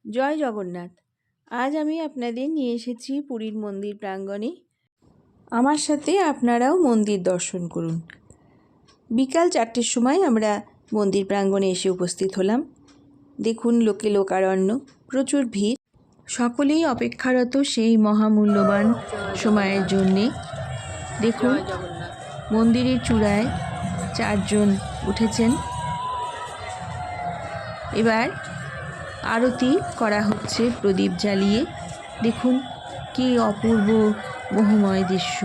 জয় জগন্নাথ। আজ আমি আপনাদের নিয়ে এসেছি পুরীর মন্দির প্রাঙ্গণে। আমার সাথে আপনারাও মন্দির দর্শন করুন। বিকাল 4টের সময় আমরা মন্দির প্রাঙ্গণে এসে উপস্থিত হলাম। দেখুন লোকে লোকারণ্য, প্রচুর ভিড়। সকলেই অপেক্ষারত সেই মহামূল্যবান সময়ের জন্যে। দেখুন মন্দিরের চূড়ায় 4 জন উঠেছেন। এবার আরতি করা হচ্ছে প্রদীপ জ্বালিয়ে। দেখুন কি অপূর্ব মোহময় দৃশ্য।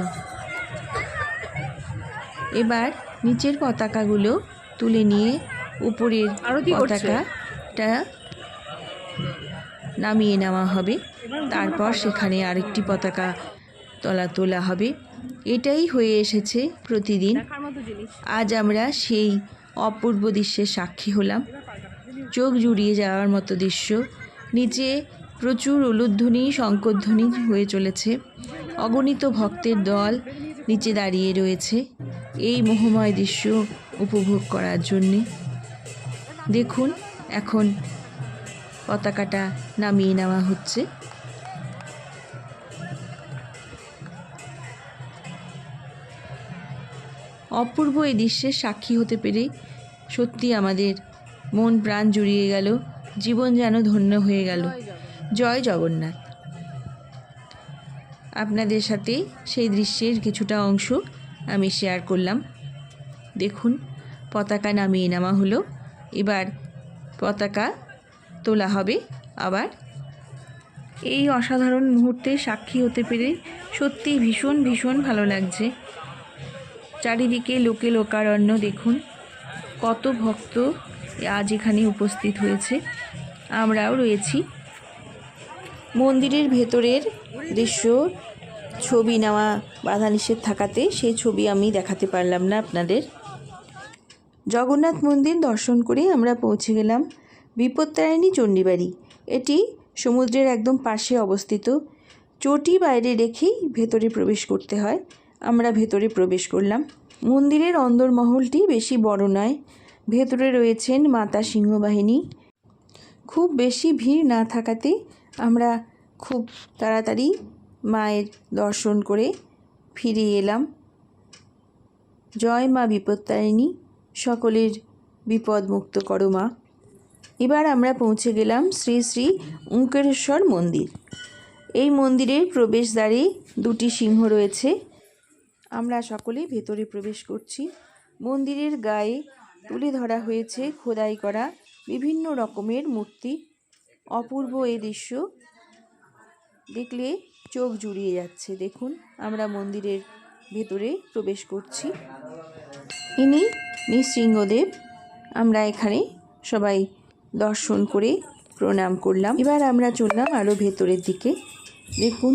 এবার নিচের পতাকাগুলো তুলে নিয়ে উপরের পতাকাটা নামিয়ে নেওয়া হবে। তারপর সেখানে আরেকটি পতাকা তোলা হবে। এটাই হয়ে এসেছে প্রতিদিন। আজ আমরা সেই অপূর্ব দৃশ্যের সাক্ষী হলাম। চোখ জুড়িয়ে যাওয়ার মতো দৃশ্য। নিচে প্রচুর উলুধ্বনি শঙ্খধ্বনি হয়ে চলেছে। অগণিত ভক্তের দল নিচে দাঁড়িয়ে রয়েছে এই মোহময় দৃশ্য উপভোগ করার জন্যে। দেখুন এখন পতাকাটা নামিয়ে নেওয়া হচ্ছে। অপূর্ব এই দৃশ্যের সাক্ষী হতে পেরে সত্যি আমাদের মন প্রাণ জুড়িয়ে গেল, জীবন যেন ধন্য হয়ে গেল। জয় জগন্নাথ। আপনাদের সাথে সেই দৃশ্যের কিছুটা অংশ আমি শেয়ার করলাম। দেখুন পতাকা নামিয়ে নেওয়া হলো। এবার পতাকা তোলা হবে আবার। এই অসাধারণ মুহূর্তে সাক্ষী হতে পেরে সত্যি ভীষণ ভীষণ ভালো লাগছে। চারিদিকে লোকে লোকারণ্য। দেখুন কত ভক্ত আজ এখানে উপস্থিত হয়েছে। আমরাও রয়েছি। মন্দিরের ভেতরের দৃশ্য ছবি নেওয়া বাধা নিষেধ থাকাতে সেই ছবি আমি দেখাতে পারলাম না আপনাদের। জগন্নাথ মন্দির দর্শন করে আমরা পৌঁছে গেলাম বিপত্তারিণী চণ্ডীবাড়ি। এটি সমুদ্রের একদম পাশে অবস্থিত। চটি বাইরে রেখেই ভেতরে প্রবেশ করতে হয়। আমরা ভেতরে প্রবেশ করলাম। মন্দিরের অন্দরমহলটি বেশি বড় নয়। ভেতরে রয়েছেন মাতা সিংহবাহিনী। খুব বেশি ভিড় না থাকাতে আমরা খুব তাড়াতাড়ি মায়ের দর্শন করে ফিরে এলাম। জয় মা বিপত্তারিণী, সকলের বিপদ মুক্ত করো মা। এবার আমরা পৌঁছে গেলাম শ্রী শ্রী ওঙ্কারেশ্বর মন্দির। এই মন্দিরের প্রবেশদ্বারে 2টি সিংহ রয়েছে। আমরা সকলে ভেতরে প্রবেশ করছি। মন্দিরের গায়ে তুলে ধরা হয়েছে খোদাই করা বিভিন্ন রকমের মূর্তি। অপূর্ব এই দৃশ্য দেখলে চোখ জুড়িয়ে যাচ্ছে। দেখুন আমরা মন্দিরের ভেতরে প্রবেশ করছি। ইনি নৃসিংহদেব। আমরা এখানে সবাই দর্শন করে প্রণাম করলাম। এবার আমরা চললাম আরও ভেতরের দিকে। দেখুন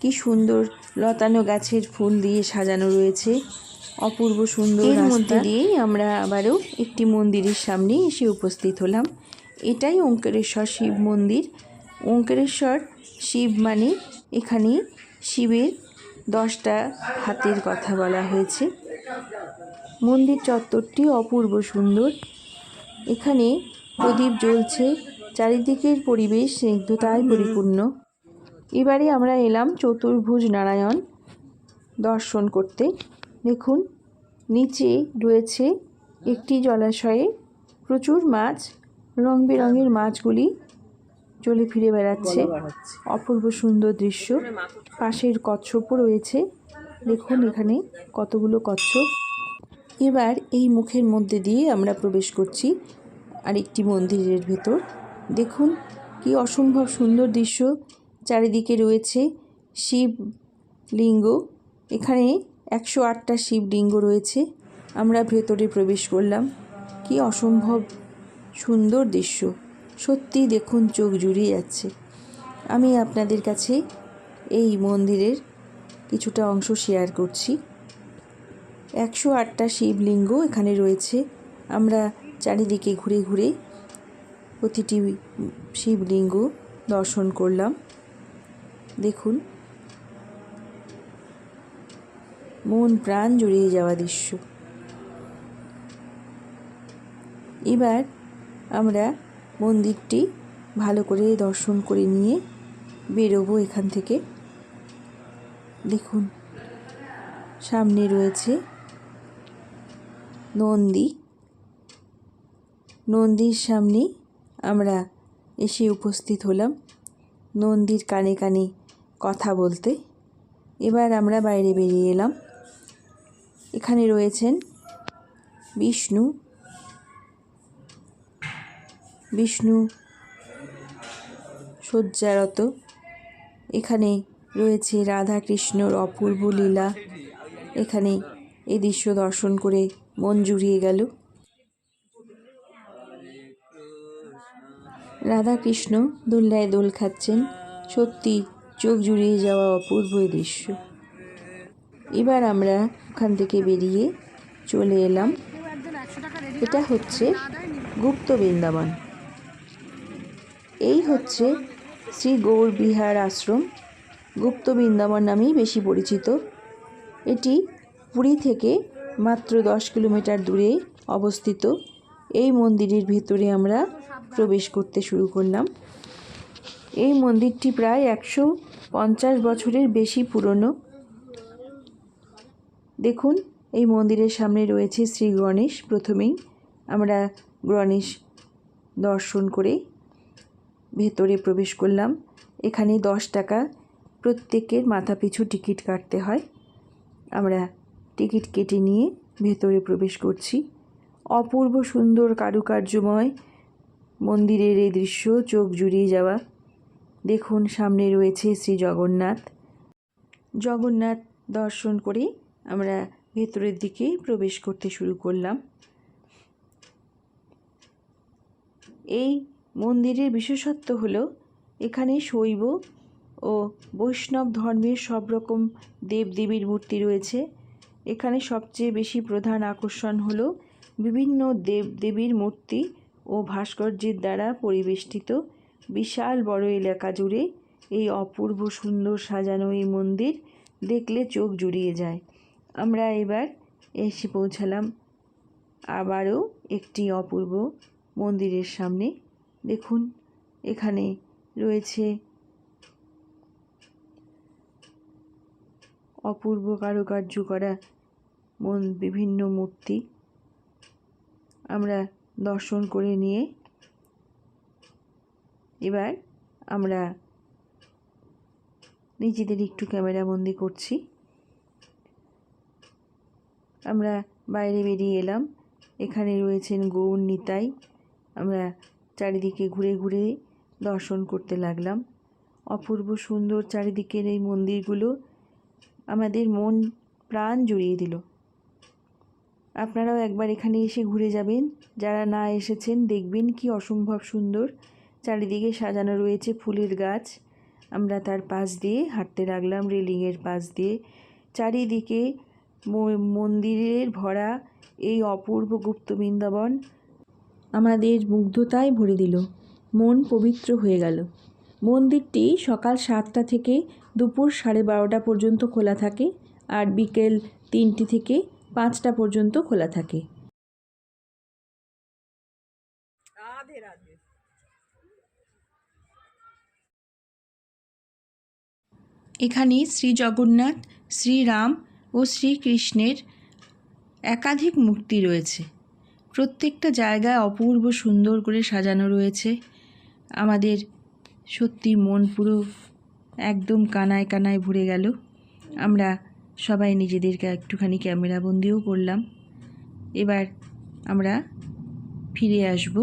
কি সুন্দর লতানো গাছের ফুল দিয়ে সাজানো রয়েছে। অপূর্ব সুন্দর। এর মধ্যে দিয়েই আমরা আবারও একটি মন্দিরের সামনে এসে উপস্থিত হলাম। এটাই ওঙ্কারেশ্বর শিব মন্দির। ওঙ্কারেশ্বর শিব মানে এখানে শিবের 10টা হাতের কথা বলা হয়েছে। মন্দির চত্বরটি অপূর্ব সুন্দর। এখানে প্রদীপ জ্বলছে। চারিদিকের পরিবেশ স্নিগ্ধতায় পরিপূর্ণ। এবারে আমরা এলাম চতুর্ভুজ নারায়ণ দর্শন করতে। দেখুন নিচে রয়েছে একটি জলাশয়ে প্রচুর মাছ। রং বেরঙের মাছগুলি চলে ফিরে বেড়াচ্ছে। অপূর্ব সুন্দর দৃশ্য। পাশের কচ্ছপও রয়েছে। দেখুন এখানে কতগুলো কচ্ছপ। এবার এই মুখের মধ্যে দিয়ে আমরা প্রবেশ করছি আরেকটি মন্দিরের ভেতর। দেখুন কি অসম্ভব সুন্দর দৃশ্য। চারিদিকে রয়েছে শিবলিঙ্গ। এখানে 108টা শিবলিঙ্গ রয়েছে। আমরা ভেতরে প্রবেশ করলাম। কি অসম্ভব সুন্দর দৃশ্য। সত্যি দেখুন চোখ জুড়িয়ে যাচ্ছে। আমি আপনাদের কাছে এই মন্দিরের কিছুটা অংশ শেয়ার করছি। 108টা শিবলিঙ্গ এখানে রয়েছে। আমরা চারিদিকে ঘুরে ঘুরে প্রতিটি শিবলিঙ্গ দর্শন করলাম। দেখুন মন প্রাণ জুড়িয়ে যাওয়া দৃশ্য। এবার আমরা মন্দিরটি ভালো করে দর্শন করে নিয়ে বেরোবো এখান থেকে। দেখুন সামনে রয়েছে নন্দীর সামনে আমরা এসে উপস্থিত হলাম নন্দীর কানে কানে কথা বলতে। এবার আমরা বাইরে বেরিয়ে এলাম। এখানে রয়েছেন বিষ্ণু শয্যারত। এখানে রয়েছে রাধা কৃষ্ণর অপূর্ব লীলা। এখানে এই দৃশ্য দর্শন করে মন জুড়িয়ে গেল। রাধা কৃষ্ণ দোলনায় দোল খাচ্ছেন, সত্যি চোখ জুড়িয়ে যাওয়া অপূর্ব দৃশ্য। এবার আমরা ওখান থেকে বেরিয়ে চলে এলাম, এটা হচ্ছে গুপ্ত বৃন্দাবন। এই হচ্ছে শ্রী গৌর বিহার আশ্রম, গুপ্ত বৃন্দাবন নামেই বেশি পরিচিত। এটি পুরী থেকে মাত্র 10 কিলোমিটার দূরে অবস্থিত। এই মন্দিরের ভেতরে আমরা প্রবেশ করতে শুরু করলাম। এই মন্দিরটি প্রায় 150 বছরের বেশি পুরনো। দেখুন এই মন্দিরের সামনে রয়েছে শ্রী গণেশ। প্রথমেই আমরা গণেশ দর্শন করে ভেতরে প্রবেশ করলাম। এখানে 10 টাকা প্রত্যেকের মাথাপিছু টিকিট কাটতে হয়। আমরা টিকিট কেটে নিয়ে ভেতরে প্রবেশ করছি। অপূর্ব সুন্দর কারুকার্যময় মন্দিরের এই দৃশ্য চোখ জুড়িয়ে যাওয়া। দেখুন সামনে রয়েছে শ্রী জগন্নাথ দর্শন করে আমরা ভেতরের দিকে প্রবেশ করতে শুরু করলাম। এই মন্দিরের বিশেষত্ব হলো এখানে শৈব ও বৈষ্ণব ধর্মের সব রকম দেবদেবীর মূর্তি রয়েছে। এখানে সবচেয়ে বেশি প্রধান আকর্ষণ হলো বিভিন্ন দেবদেবীর মূর্তি ও ভাস্কর্যের দ্বারা পরিবেষ্টিত বিশাল বড় এলাকা জুড়ে এই অপূর্ব সুন্দর সাজানো এই মন্দির দেখলে চোখ জুড়িয়ে যায়। আমরা এবার এসে পৌঁছালাম আবারও একটি অপূর্ব মন্দিরের সামনে। দেখুন এখানে রয়েছে অপূর্ব কারুকার্য করা বিভিন্ন মূর্তি। আমরা দর্শন করে নিয়ে এবার আমরা নিজেদের একটু ক্যামেরা বন্দি করছি। আমরা বাইরে বেরিয়ে এলাম। এখানে রয়েছেন গৌর নিতাই। আমরা চারিদিকে ঘুরে ঘুরে দর্শন করতে লাগলাম। অপূর্ব সুন্দর চারিদিকের এই মন্দিরগুলো আমাদের মন প্রাণ জুড়িয়ে দিল। আপনারাও একবার এখানে এসে ঘুরে যাবেন। যারা না এসেছেন দেখবেন কি অসম্ভব সুন্দর। চারিদিকে সাজানো রয়েছে ফুলের গাছ। আমরা তার পাশ দিয়ে হাঁটতে লাগলাম, রেলিংয়ের পাশ দিয়ে। চারিদিকে মন্দিরের ভরা এই অপূর্ব গুপ্ত বৃন্দাবন আমাদের মুগ্ধতায় ভরে দিল। মন পবিত্র হয়ে গেল। মন্দিরটি সকাল 7টা থেকে দুপুর 12:30 পর্যন্ত খোলা থাকে আর বিকেল 3টে থেকে 5টা পর্যন্ত খোলা থাকে। এখানে শ্রী জগন্নাথ, শ্রীরাম ও শ্রীকৃষ্ণের একাধিক মূর্তি রয়েছে। প্রত্যেকটা জায়গায় অপূর্ব সুন্দর করে সাজানো রয়েছে। আমাদের সত্যি মন পুরো একদম কানায় কানায় ভরে গেল। আমরা সবাই নিজেদেরকে একটুখানি ক্যামেরা বন্দিও করলাম। এবার আমরা ফিরে আসব।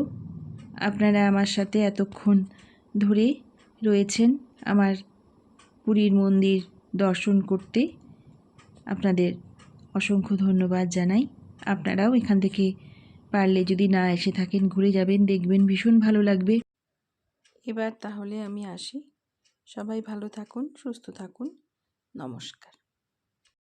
আপনারা আমার সাথে এতক্ষণ ধরে রয়েছেন আমার পুরীর মন্দির দর্শন করতে। আপনাদের অসংখ্য ধন্যবাদ জানাই। আপনারাও এখান থেকে পারলে যদি না এসে থাকেন ঘুরে যাবেন, দেখবেন ভীষণ ভালো লাগবে। এবার তাহলে আমি আসি। সবাই ভালো থাকুন, সুস্থ থাকুন। নমস্কার।